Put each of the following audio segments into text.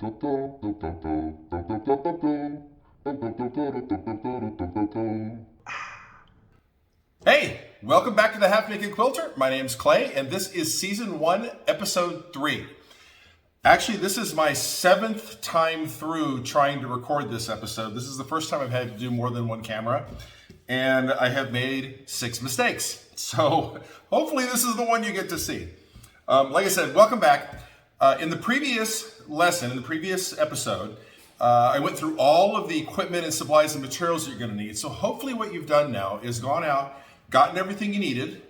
Hey, welcome back to the Half Naked Quilter. My name's Clay, and this is Season 1, Episode 3. Actually, this is my 7th time through trying to record this episode. This is the first time I've had to do more than one camera, and I have made 6 mistakes. So hopefully this is the one you get to see. Like I said, welcome back. In the previous lesson, in the previous episode, I went through all of the equipment and supplies and materials that you're going to need. So hopefully what you've done now is gone out, gotten everything you needed,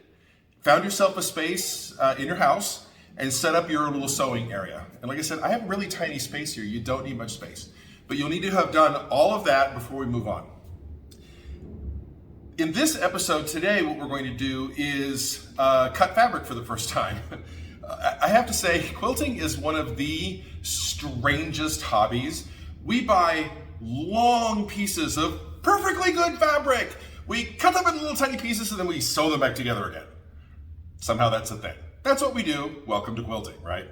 found yourself a space in your house, and set up your little sewing area. And like I said, I have a really tiny space here. You don't need much space. But you'll need to have done all of that before we move on. In this episode today, what we're going to do is cut fabric for the first time. I have to say, quilting is one of the strangest hobbies. We buy long pieces of perfectly good fabric. We cut them into little tiny pieces and then we sew them back together again. Somehow that's a thing. That's what we do. Welcome to quilting, right?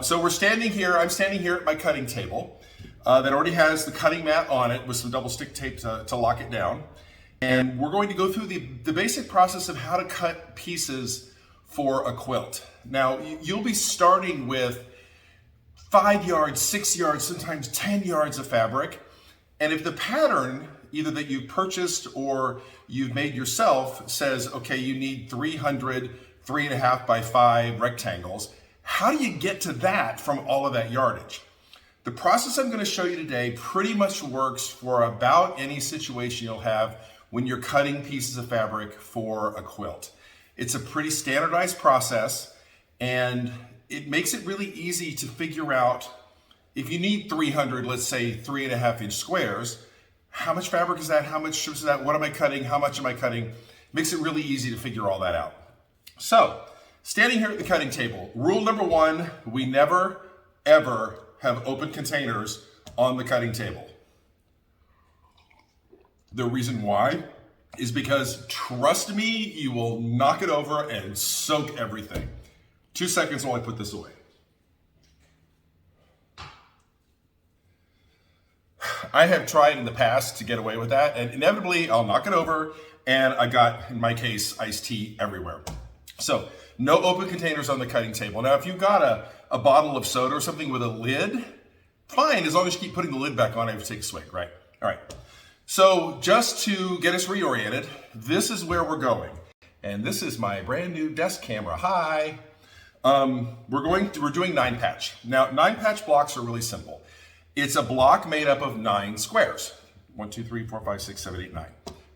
So I'm standing here at my cutting table that already has the cutting mat on it with some double stick tape to lock it down. And we're going to go through the basic process of how to cut pieces for a quilt. Now, you'll be starting with 5 yards, 6 yards, sometimes 10 yards of fabric. And if the pattern, either that you purchased or you've made yourself, says, okay, you need 300 3.5 by 5 rectangles, how do you get to that from all of that yardage? The process I'm going to show you today pretty much works for about any situation you'll have when you're cutting pieces of fabric for a quilt. It's a pretty standardized process, and it makes it really easy to figure out if you need 300, let's say 3.5-inch squares, how much fabric is that? How much strips is that? What am I cutting? How much am I cutting? Makes it really easy to figure all that out. So, standing here at the cutting table, rule number 1, we never, ever have open containers on the cutting table. The reason why is because, trust me, you will knock it over and soak everything. 2 seconds while I put this away. I have tried in the past to get away with that, and inevitably I'll knock it over, and I got, in my case, iced tea everywhere. So, no open containers on the cutting table. Now, if you've got a bottle of soda or something with a lid, fine, as long as you keep putting the lid back on, I have to take a swig, right? All right. So, just to get us reoriented, this is where we're going. And this is my brand new desk camera. Hi. We're doing 9-patch. Now, 9-patch blocks are really simple. It's a block made up of 9 squares. 1, 2, 3, 4, 5, 6, 7, 8, 9,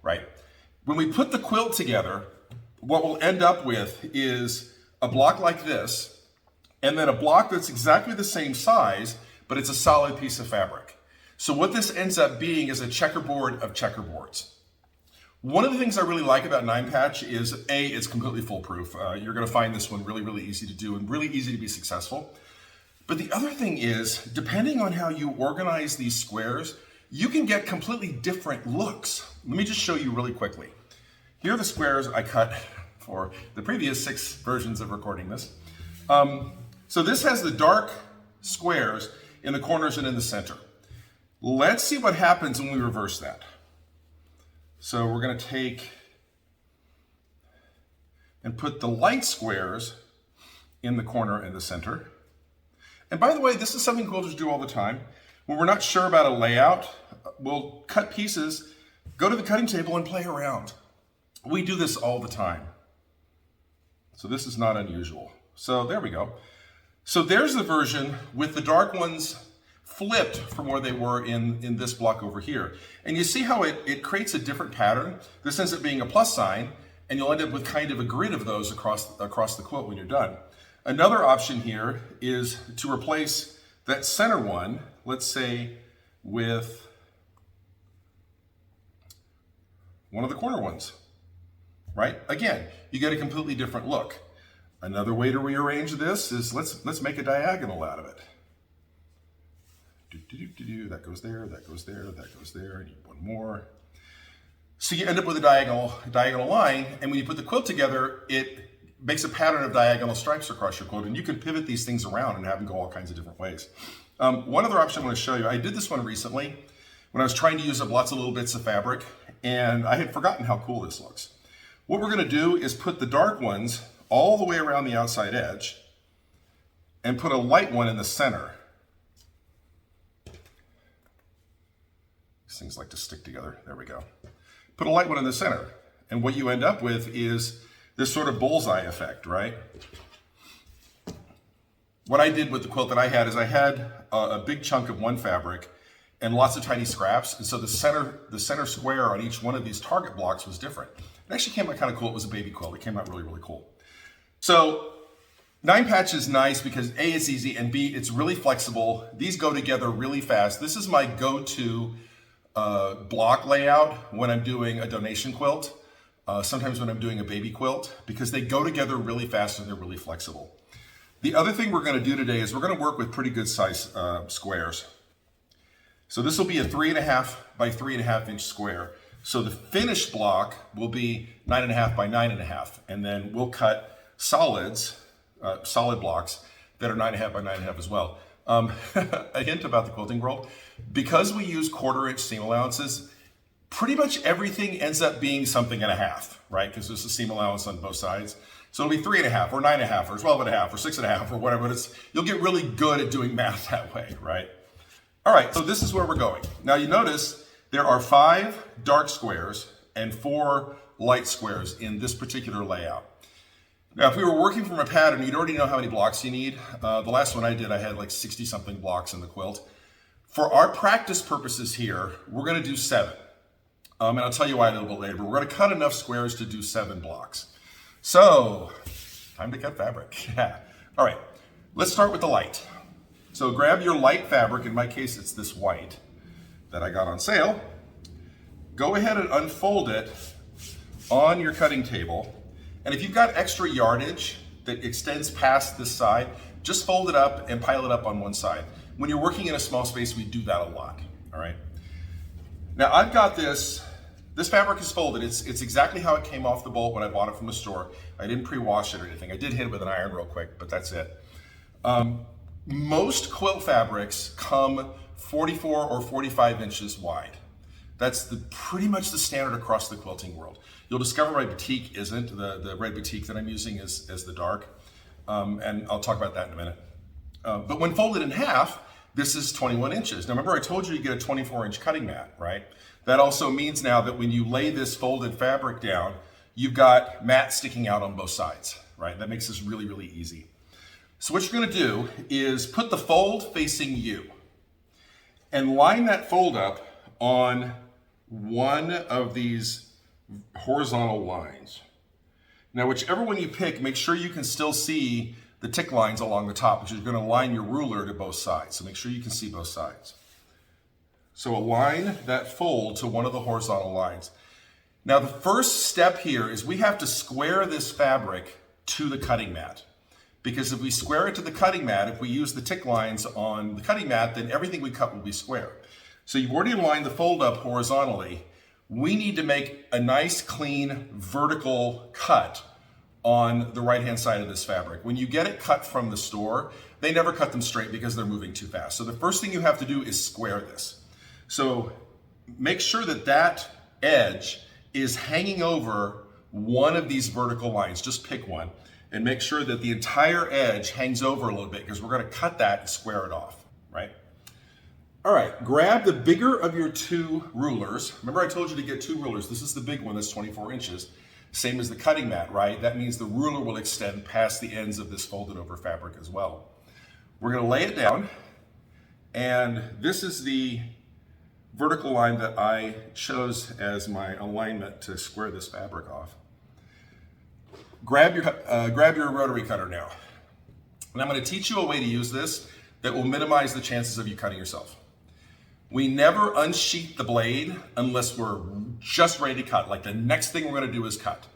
right? When we put the quilt together, what we'll end up with is a block like this, and then a block that's exactly the same size, but it's a solid piece of fabric. So what this ends up being is a checkerboard of checkerboards. One of the things I really like about 9-patch is, A, it's completely foolproof. You're gonna find this one really, really easy to do and really easy to be successful. But the other thing is, depending on how you organize these squares, you can get completely different looks. Let me just show you really quickly. Here are the squares I cut for the previous 6 versions of recording this. So this has the dark squares in the corners and in the center. Let's see what happens when we reverse that. So we're going to take and put the light squares in the corner and the center. And by the way, this is something quilters do all the time. When we're not sure about a layout, we'll cut pieces, go to the cutting table and play around. We do this all the time. So this is not unusual. So there we go. So there's the version with the dark ones flipped from where they were in this block over here. And you see how it creates a different pattern. This ends up being a plus sign, and you'll end up with kind of a grid of those across the quilt when you're done. Another option here is to replace that center one, let's say, with one of the corner ones, right? Again, you get a completely different look. Another way to rearrange this is let's make a diagonal out of it. That goes there, that goes there, that goes there. I need one more. So you end up with a diagonal line, and when you put the quilt together, it makes a pattern of diagonal stripes across your quilt, and you can pivot these things around and have them go all kinds of different ways. One other option I'm going to show you, I did this one recently when I was trying to use up lots of little bits of fabric, and I had forgotten how cool this looks. What we're going to do is put the dark ones all the way around the outside edge and put a light one in the center. These things like to stick together. There we go. Put a light one in the center. And what you end up with is this sort of bullseye effect, right? What I did with the quilt that I had is I had a big chunk of one fabric and lots of tiny scraps. And so the center square on each one of these target blocks was different. It actually came out kind of cool. It was a baby quilt. It came out really, really cool. So 9-patch is nice because A, it's easy, and B, it's really flexible. These go together really fast. This is my go-to block layout when I'm doing a donation quilt, sometimes when I'm doing a baby quilt, because they go together really fast and they're really flexible. The other thing we're going to do today is we're going to work with pretty good size squares. So this will be a 3.5 by 3.5 inch square. So the finished block will be 9.5 by 9.5, and then we'll cut solids, solid blocks that are 9.5 by 9.5 as well. A hint about the quilting world, because we use 1/4 inch seam allowances, pretty much everything ends up being something and a half, right? Because there's a seam allowance on both sides. So it'll be 3.5 or 9.5 or 12.5 or 6.5 or whatever. But you'll get really good at doing math that way, right? All right, so this is where we're going. Now you notice there are 5 dark squares and 4 light squares in this particular layout. Now, if we were working from a pattern, you'd already know how many blocks you need. The last one I did, I had like 60-something blocks in the quilt. For our practice purposes here, we're going to do 7. And I'll tell you why a little bit later, but we're going to cut enough squares to do 7 blocks. So, time to cut fabric. Yeah. All right, let's start with the light. So grab your light fabric, in my case it's this white that I got on sale. Go ahead and unfold it on your cutting table. And if you've got extra yardage that extends past this side, just fold it up and pile it up on one side. When you're working in a small space, we do that a lot, all right? Now I've got this fabric is folded. It's exactly how it came off the bolt when I bought it from the store. I didn't pre-wash it or anything. I did hit it with an iron real quick, but that's it. Most quilt fabrics come 44 or 45 inches wide. That's pretty much the standard across the quilting world. You'll discover my batik isn't. The red batik that I'm using is the dark, and I'll talk about that in a minute. But when folded in half, this is 21 inches. Now remember I told you to get a 24-inch cutting mat, right? That also means now that when you lay this folded fabric down, you've got mat sticking out on both sides, right? That makes this really, really easy. So what you're gonna do is put the fold facing you and line that fold up on one of these horizontal lines. Now, whichever one you pick, make sure you can still see the tick lines along the top, because you're going to line your ruler to both sides. So make sure you can see both sides. So align that fold to one of the horizontal lines. Now, the first step here is we have to square this fabric to the cutting mat. Because if we square it to the cutting mat, if we use the tick lines on the cutting mat, then everything we cut will be square. So you've already aligned the fold up horizontally. We need to make a nice, clean, vertical cut on the right-hand side of this fabric. When you get it cut from the store, they never cut them straight because they're moving too fast. So the first thing you have to do is square this. So make sure that that edge is hanging over one of these vertical lines. Just pick one and make sure that the entire edge hangs over a little bit, because we're going to cut that and square it off, right? All right, grab the bigger of your 2 rulers. Remember I told you to get 2 rulers. This is the big one that's 24 inches. Same as the cutting mat, right? That means the ruler will extend past the ends of this folded over fabric as well. We're gonna lay it down, and this is the vertical line that I chose as my alignment to square this fabric off. Grab your rotary cutter now. And I'm gonna teach you a way to use this that will minimize the chances of you cutting yourself. We never unsheath the blade unless we're just ready to cut. Like the next thing we're gonna do is cut.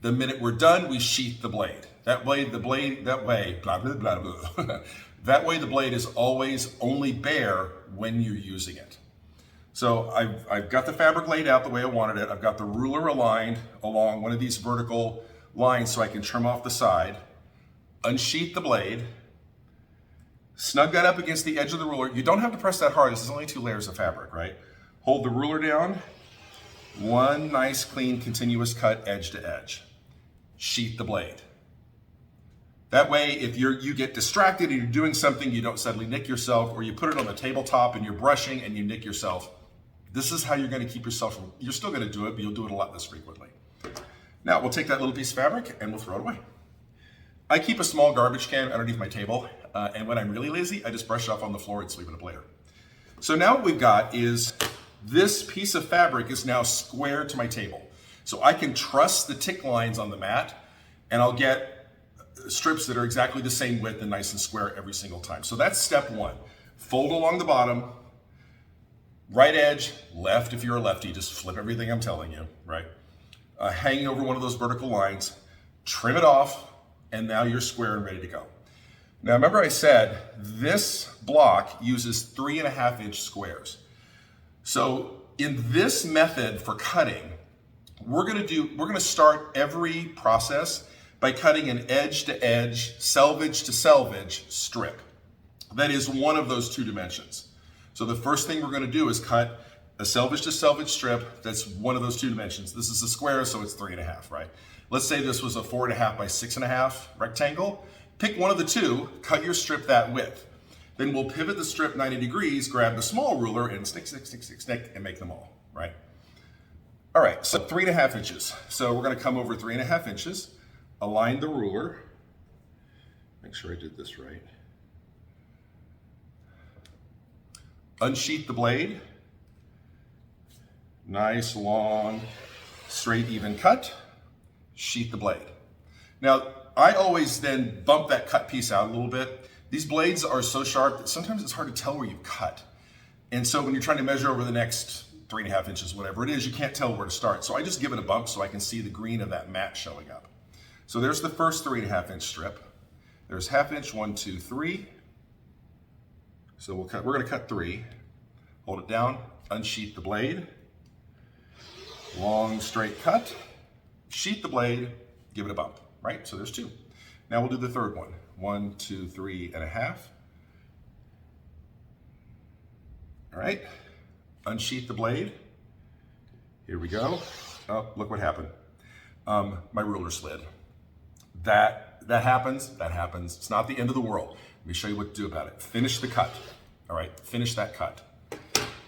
The minute we're done, we sheath the blade. That way, blah, blah, blah, blah. That way the blade is always only bare when you're using it. So I've got the fabric laid out the way I wanted it. I've got the ruler aligned along one of these vertical lines so I can trim off the side, unsheath the blade, Snug that up against the edge of the ruler. You don't have to press that hard. This is only 2 layers of fabric, right? Hold the ruler down. One nice, clean, continuous cut edge to edge. Sheath the blade. That way, if you get distracted and you're doing something, you don't suddenly nick yourself, or you put it on the tabletop and you're brushing and you nick yourself. This is how you're going to keep yourself from, you're still going to do it, but you'll do it a lot less frequently. Now, we'll take that little piece of fabric and we'll throw it away. I keep a small garbage can underneath my table, and when I'm really lazy, I just brush it off on the floor and sweep it up later. So now what we've got is this piece of fabric is now squared to my table. So I can truss the tick lines on the mat, and I'll get strips that are exactly the same width and nice and square every single time. So that's step 1. Fold along the bottom, right edge, left if you're a lefty, just flip everything I'm telling you, right? Hanging over one of those vertical lines, trim it off, and now you're square and ready to go. Now remember I said this block uses 3.5-inch squares. So in this method for cutting, we're gonna start every process by cutting an edge to edge, selvage to selvage strip. That is one of those 2 dimensions. So the first thing we're gonna do is cut a selvage to selvage strip that's one of those 2 dimensions. This is a square, so it's 3.5, right? Let's say this was a 4.5 by 6.5 rectangle. Pick one of the 2, cut your strip that width. Then we'll pivot the strip 90 degrees, grab the small ruler and snick, and make them all, right? All right, so 3.5 inches. So we're gonna come over 3.5 inches, align the ruler. Make sure I did this right. Unsheath the blade. Nice, long, straight, even cut. Sheath the blade. Now, I always then bump that cut piece out a little bit. These blades are so sharp that sometimes it's hard to tell where you've cut. And so when you're trying to measure over the next 3.5 inches, whatever it is, you can't tell where to start. So I just give it a bump so I can see the green of that mat showing up. So there's the first 3.5-inch strip. There's 1/2 inch, 1, 2, 3. So we're gonna cut 3. Hold it down, unsheath the blade. Long, straight cut. Sheath the blade, give it a bump, right? So there's 2. Now we'll do the third one. 1, 2, 3.5. All right, unsheath the blade. Here we go. Oh, look what happened. My ruler slid. That happens. It's not the end of the world. Let me show you what to do about it. Finish the cut. All right, finish that cut.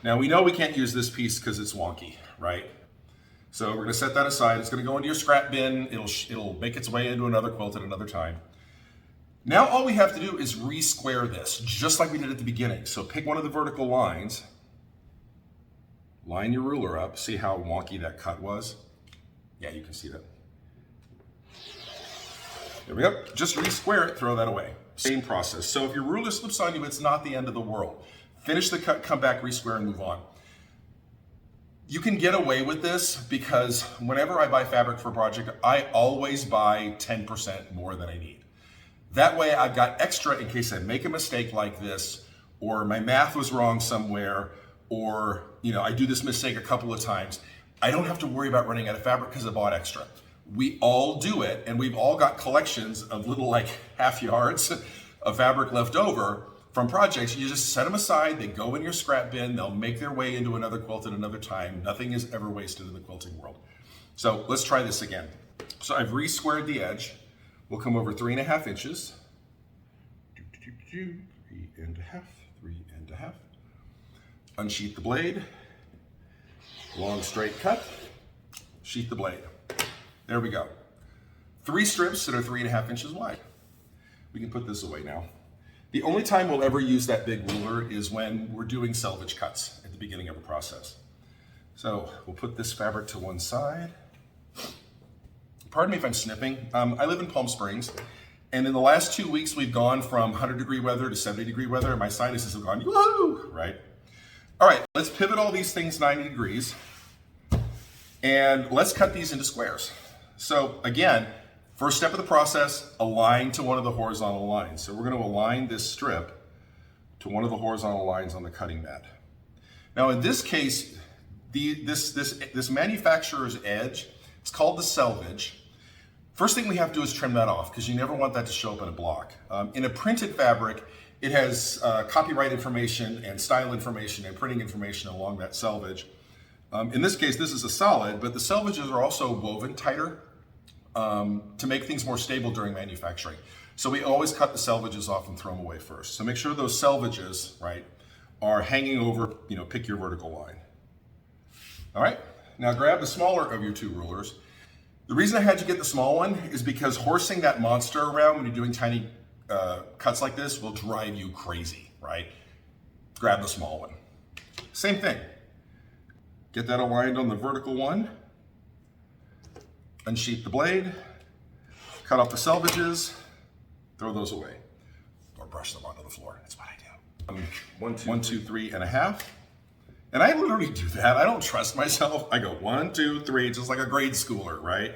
Now we know we can't use this piece because it's wonky, right? So we're gonna set that aside. It's gonna go into your scrap bin. It'll make its way into another quilt at another time. Now all we have to do is re-square this, just like we did at the beginning. So pick one of the vertical lines, line your ruler up, see how wonky that cut was? Yeah, you can see that. There we go. Just re-square it, throw that away. Same process. So if your ruler slips on you, it's not the end of the world. Finish the cut, come back, re-square, and move on. You can get away with this because whenever I buy fabric for a project, I always buy 10% more than I need. That way I've got extra in case I make a mistake like this, or my math was wrong somewhere, or I do this mistake a couple of times. I don't have to worry about running out of fabric because I bought extra. We all do it, and we've all got collections of little like half yards of fabric left over from projects. You just set them aside, they go in your scrap bin, they'll make their way into another quilt at another time. Nothing is ever wasted in the quilting world. So let's try this again. So I've re-squared the edge. We'll come over 3.5 inches. 3.5. Unsheath the blade. Long straight cut. Sheath the blade. There we go. 3 strips that are 3.5 inches wide. We can put this away now. The only time we'll ever use that big ruler is when we're doing selvage cuts at the beginning of a process. So we'll put this fabric to one side. Pardon me if I'm snipping. I live in Palm Springs, and in the last 2 weeks, we've gone from 100-degree weather to 70-degree weather, and my sinuses have gone, woohoo, right? All right, let's pivot all these things 90 degrees, and let's cut these into squares. So again, first step of the process, align to one of the horizontal lines. So we're going to align this strip to one of the horizontal lines on the cutting mat. Now in this case, this manufacturer's edge, it's called the selvage. First thing we have to do is trim that off because you never want that to show up in a block. In a printed fabric, It has copyright information and style information and printing information along that selvage. In this case, this is a solid, but the selvages are also woven tighter to make things more stable during manufacturing. So we always cut the selvages off and throw them away first. So make sure those selvages, right, are hanging over, pick your vertical line. All right, now grab the smaller of your two rulers. The reason I had you get the small one is because horsing that monster around when you're doing tiny cuts like this will drive you crazy, right? Grab the small one. Same thing. Get that aligned on the vertical one. Unsheath the blade. Cut off the selvages. Throw those away. Or brush them onto the floor. That's what I do. 1, 2, 3 and a half. And I literally do that. I don't trust myself. I go 1, 2, 3, just like a grade schooler, right?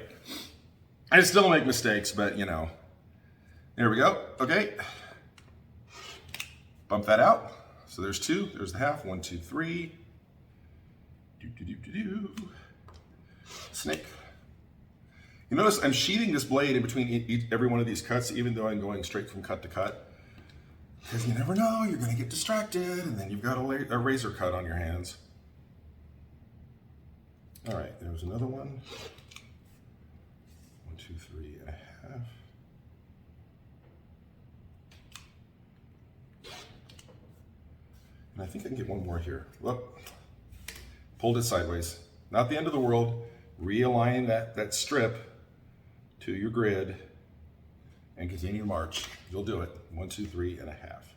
I still make mistakes, but there we go. Okay. Bump that out. So there's 2. There's the half. 1, 2, 3. Snake. You notice I'm sheathing this blade in between every one of these cuts, even though I'm going straight from cut to cut. Because you never know, you're going to get distracted, and then you've got a razor cut on your hands. All right, there's another one. 1, 2, 3 and a half. And I think I can get one more here. Look, pulled it sideways. Not the end of the world. Realign that strip to your grid and continue to march. You'll do it. 1, 2, 3 and a half.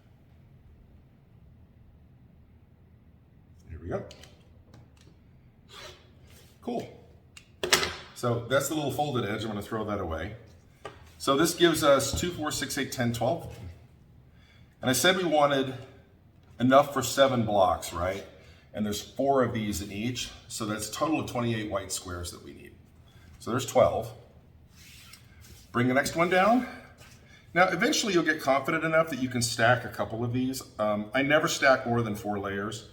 Here we go. Cool. So that's the little folded edge. I'm going to throw that away. So this gives us 2, 4, 6, 8, 10, 12. And I said we wanted enough for 7 blocks, right? And there's 4 of these in each. So that's a total of 28 white squares that we need. So there's 12. Bring the next one down. Now, eventually you'll get confident enough that you can stack a couple of these. I never stack more than 4 layers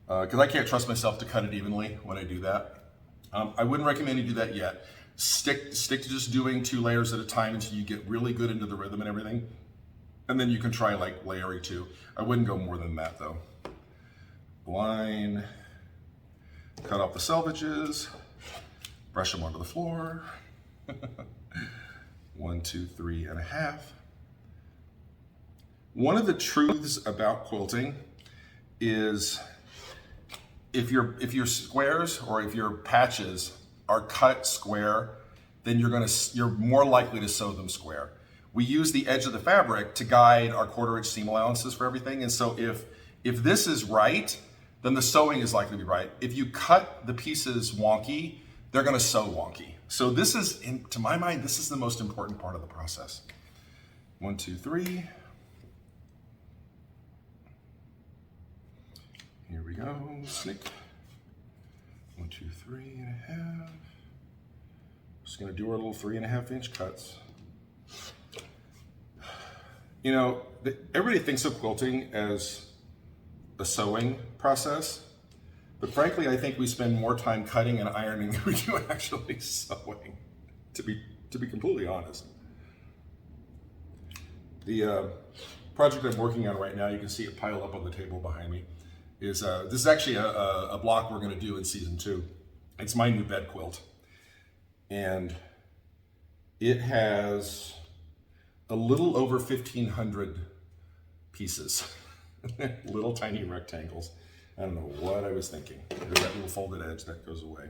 because I can't trust myself to cut it evenly when I do that. I wouldn't recommend you do that yet. Stick to just doing 2 layers at a time until you get really good into the rhythm and everything. And then you can try like layering 2. I wouldn't go more than that though. Line, cut off the selvages, brush them onto the floor. 1, 2, 3 and a half. One of the truths about quilting is if your squares or if your patches are cut square, then you're more likely to sew them square. We use the edge of the fabric to guide our 1/4 inch seam allowances for everything, and so if this is right, then the sewing is likely to be right. If you cut the pieces wonky, they're going to sew wonky. So this is, to my mind, this is the most important part of the process. 1, 2, 3. Here we go, snake. 1, 2, 3 and a half. Just going to do our little 3.5 inch cuts. Everybody thinks of quilting as a sewing process, but frankly, I think we spend more time cutting and ironing than we do actually sewing, to be completely honest. The project I'm working on right now, you can see it pile up on the table behind me, is this is actually a block we're going to do in season 2. It's my new bed quilt, and it has a little over 1,500 pieces. Little tiny rectangles. I don't know what I was thinking. There's that little folded edge that goes away.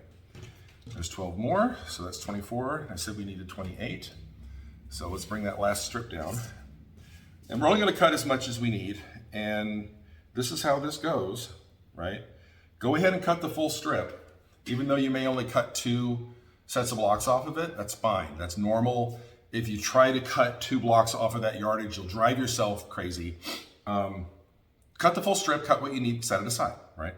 There's 12 more, so that's 24. I said we needed 28. So let's bring that last strip down. And we're only going to cut as much as we need. And this is how this goes, right? Go ahead and cut the full strip. Even though you may only cut 2 sets of blocks off of it, that's fine. That's normal. If you try to cut 2 blocks off of that yardage, you'll drive yourself crazy. Cut the full strip, cut what you need, set it aside, right?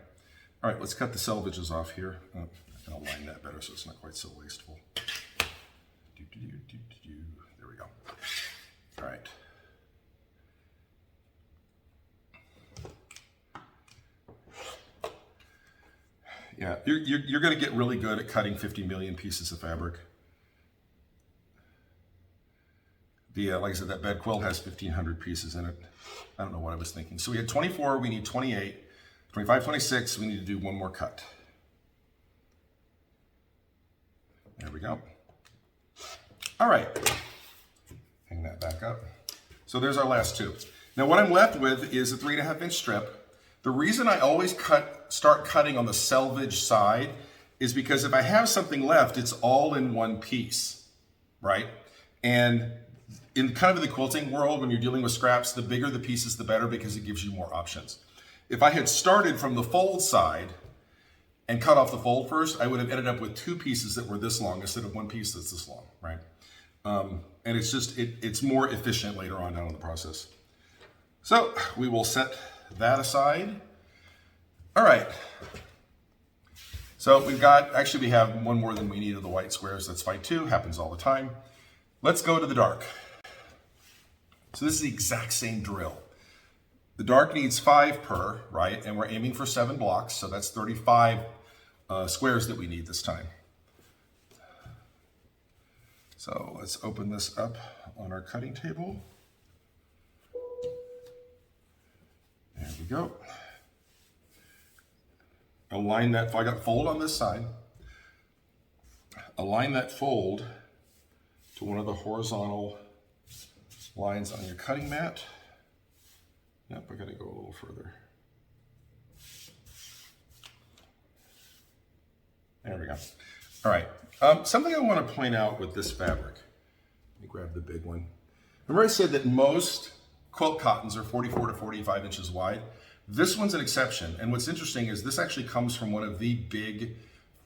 All right, let's cut the selvages off here. Oh, I can align that better so it's not quite so wasteful. There we go. All right. Yeah, you're going to get really good at cutting 50 million pieces of fabric. like I said, that bed quilt has 1,500 pieces in it. I don't know what I was thinking. So we had 24, we need 28, 25, 26, we need to do one more cut. There we go. All right, hang that back up. So there's our last two. Now what I'm left with is a 3.5 inch strip. The reason I always start cutting on the selvage side is because if I have something left, it's all in one piece, right? And in kind of the quilting world, when you're dealing with scraps, the bigger the pieces, the better, because it gives you more options. If I had started from the fold side and cut off the fold first, I would have ended up with two pieces that were this long instead of one piece that's this long, right? And it's just, it's more efficient later on down in the process. So we will set that aside. All right. So we've got, actually we have one more than we need of the white squares. That's fine too, happens all the time. Let's go to the dark. So this is the exact same drill. The dark needs 5 per, right? And we're aiming for 7 blocks, so that's 35 squares that we need this time. So let's open this up on our cutting table. There we go. Align that, I got fold on this side. Align that fold to one of the horizontal lines on your cutting mat. Yep, I gotta go a little further. There we go. All right, something I want to point out with this fabric. Let me grab the big one. Remember I said that most quilt cottons are 44 to 45 inches wide. This one's an exception, and what's interesting is this actually comes from one of the big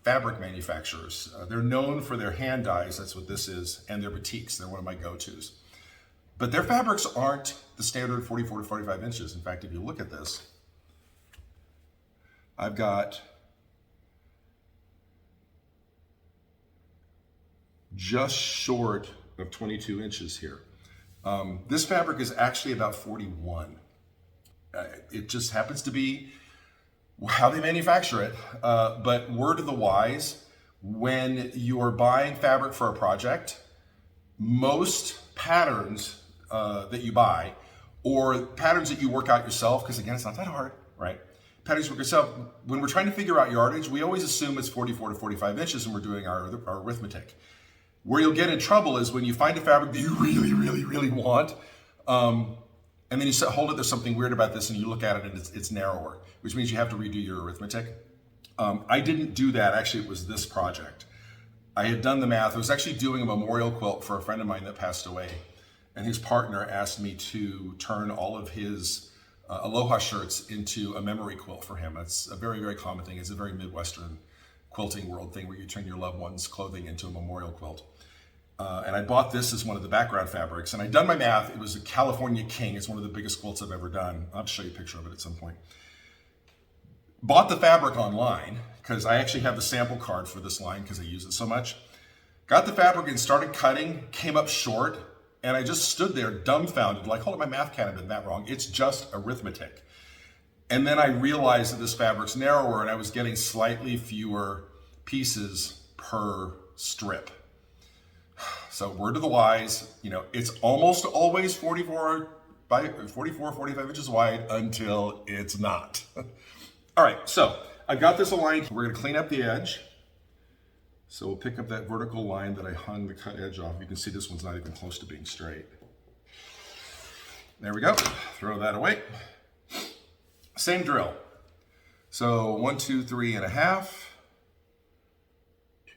fabric manufacturers. They're known for their hand dyes, that's what this is, and their batiks. They're one of my go-tos. But their fabrics aren't the standard 44 to 45 inches. In fact, if you look at this, I've got just short of 22 inches here. This fabric is actually about 41. It just happens to be how they manufacture it. But word of the wise, when you're buying fabric for a project, most patterns that you buy, or patterns that you work out yourself, because again, it's not that hard, right? Patterns you work yourself, when we're trying to figure out yardage, we always assume it's 44 to 45 inches when we're doing our arithmetic. Where you'll get in trouble is when you find a fabric that you really, really, really want, and then you hold it, there's something weird about this, and you look at it and it's narrower, which means you have to redo your arithmetic. I didn't do that, actually it was this project. I had done the math. I was actually doing a memorial quilt for a friend of mine that passed away, and his partner asked me to turn all of his Aloha shirts into a memory quilt for him. It's a very, very common thing. It's a very Midwestern quilting world thing where you turn your loved one's clothing into a memorial quilt. And I bought this as one of the background fabrics, and I'd done my math. It was a California King. It's one of the biggest quilts I've ever done. I'll have to show you a picture of it at some point. Bought the fabric online, because I actually have the sample card for this line because I use it so much. Got the fabric and started cutting, came up short, and I just stood there dumbfounded, like, hold on, my math can't have been that wrong. It's just arithmetic. And then I realized that this fabric's narrower, and I was getting slightly fewer pieces per strip. So word of the wise, you know, it's almost always 44 by 44, 45 inches wide until it's not. All right, so I've got this aligned. We're gonna clean up the edge. So we'll pick up that vertical line that I hung the cut edge off. You can see this one's not even close to being straight. There we go, throw that away. Same drill. So 1, 2, 3.5.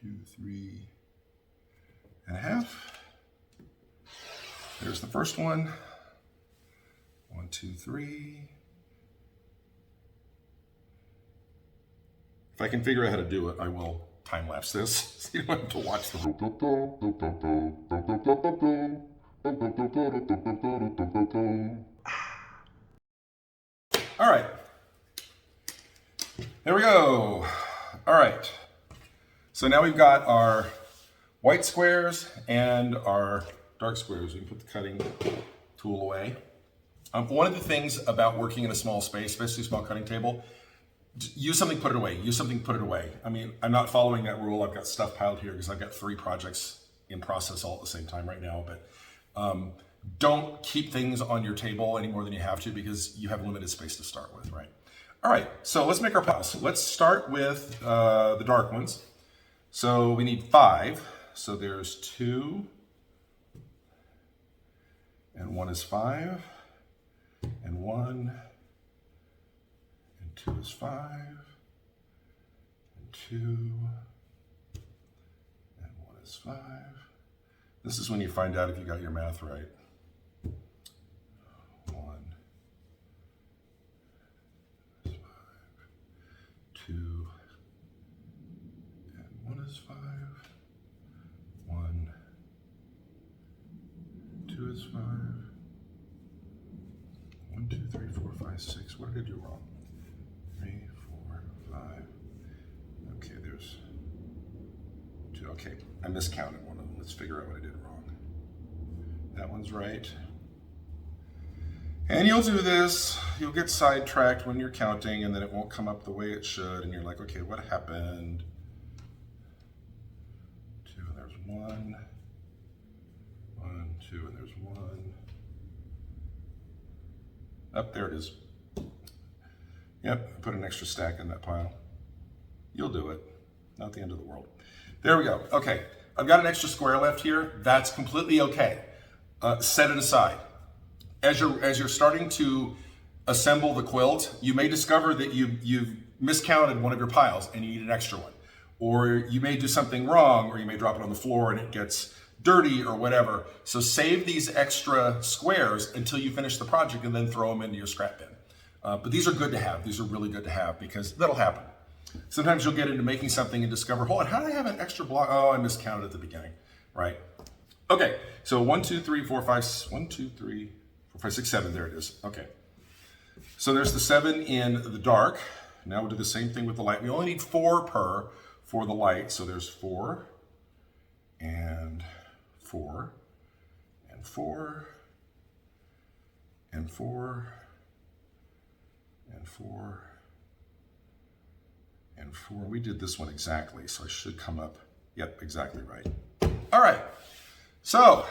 2, 3.5. There's the first one. 1, 2, 3. If I can figure out how to do it, I will time lapse this, so you don't have to watch the. All right. There we go. All right. So now we've got our white squares and our dark squares. We can put the cutting tool away. One of the things about working in a small space, especially a small cutting table, use something, put it away. Use something, put it away. I mean, I'm not following that rule. I've got stuff piled here because I've got 3 projects in process all at the same time right now. But Don't keep things on your table any more than you have to because you have limited space to start with, right? All right, so let's make our piles. Let's start with the dark ones. So we need 5. So there's 2, and 1 is 5, and 1, and 2 is 5, and 2, and 1 is 5. This is when you find out if you got your math right. 1 is 5, 2, and 1 is 5, 1, 2 is 5, 1, 2, 3, 4, 5, 6. What did I do wrong? 3, 4, 5. Okay, there's 2. Okay, I miscounted one of them. Let's figure out what I did wrong. That one's right. And you'll do this. You'll get sidetracked when you're counting, and then it won't come up the way it should. And you're like, okay, what happened? 2, and there's 1. 1, 2, and there's 1. Up there it is. Yep, I put an extra stack in that pile. You'll do it. Not the end of the world. There we go. Okay, I've got an extra square left here. That's completely okay. Set it aside. As you're starting to assemble the quilt, you may discover that you've miscounted one of your piles and you need an extra one. Or you may do something wrong, or you may drop it on the floor and it gets dirty or whatever. So save these extra squares until you finish the project and then throw them into your scrap bin. But these are good to have. These are really good to have because that'll happen. Sometimes you'll get into making something and discover, hold on, how did I have an extra block? Oh, I miscounted at the beginning, right? Okay, so 1, 2, 3, 4, 5, 1, 2, 3, 4, 5, 6, 7, there it is. Okay, so there's the 7 in the dark. Now we'll do the same thing with the light. We only need 4 per for the light. So there's 4 and 4 and 4 and 4 and 4 and 4. We did this one exactly, so I should come up, yep, exactly right. All right, so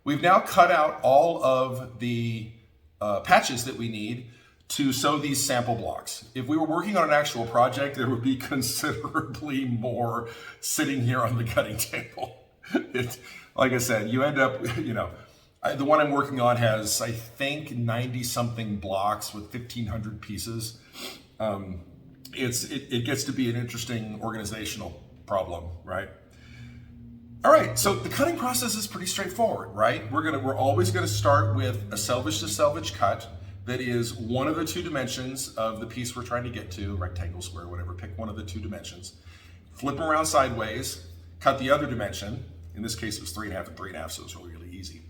we've now cut out all of the patches that we need to sew these sample blocks. If we were working on an actual project, there would be considerably more sitting here on the cutting table. Like I said, you end up, the one I'm working on has, I think, 90-something blocks with 1,500 pieces. It gets to be an interesting organizational problem, right? All right, so the cutting process is pretty straightforward, right? We're always gonna start with a selvage to selvage cut that is one of the 2 dimensions of the piece we're trying to get to, rectangle, square, whatever, pick one of the 2 dimensions. Flip them around sideways, cut the other dimension. In this case, it was 3.5 and 3.5, so it's really, really easy.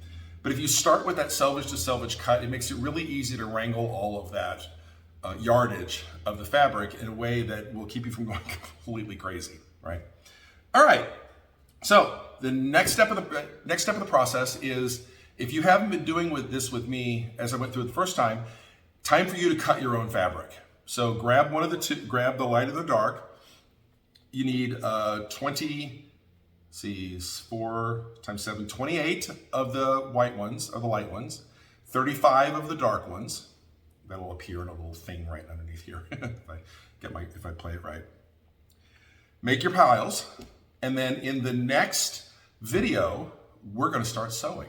But if you start with that selvage to selvage cut, it makes it really easy to wrangle all of that yardage of the fabric in a way that will keep you from going completely crazy, right? All right, so the next step of the process is, if you haven't been doing this with me as I went through it the first time for you to cut your own fabric. So grab one of the 2, grab the light and the dark. You need 20, see, 4 times 7, 28 of the white ones, of the light ones, 35 of the dark ones. That'll appear in a little thing right underneath here if I play it right. Make your piles, and then in the next video, we're gonna start sewing.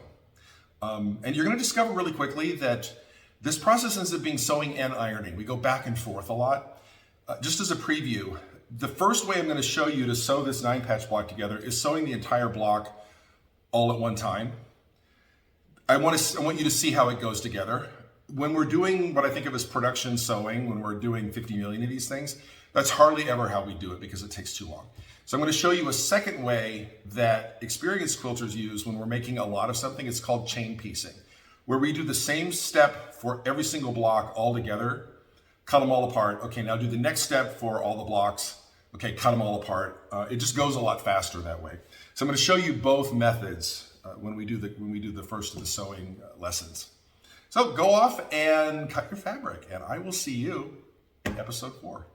And you're gonna discover really quickly that this process ends up being sewing and ironing. We go back and forth a lot. Just as a preview, the first way I'm gonna show you to sew this 9-patch block together is sewing the entire block all at one time. I want you to see how it goes together. When we're doing what I think of as production sewing, when we're doing 50 million of these things, that's hardly ever how we do it because it takes too long. So I'm going to show you a second way that experienced quilters use when we're making a lot of something. It's called chain piecing, where we do the same step for every single block all together, cut them all apart. Okay, now do the next step for all the blocks. Okay, cut them all apart. It just goes a lot faster that way. So I'm going to show you both methods when we do the first of the sewing lessons. So go off and cut your fabric, and I will see you in episode 4.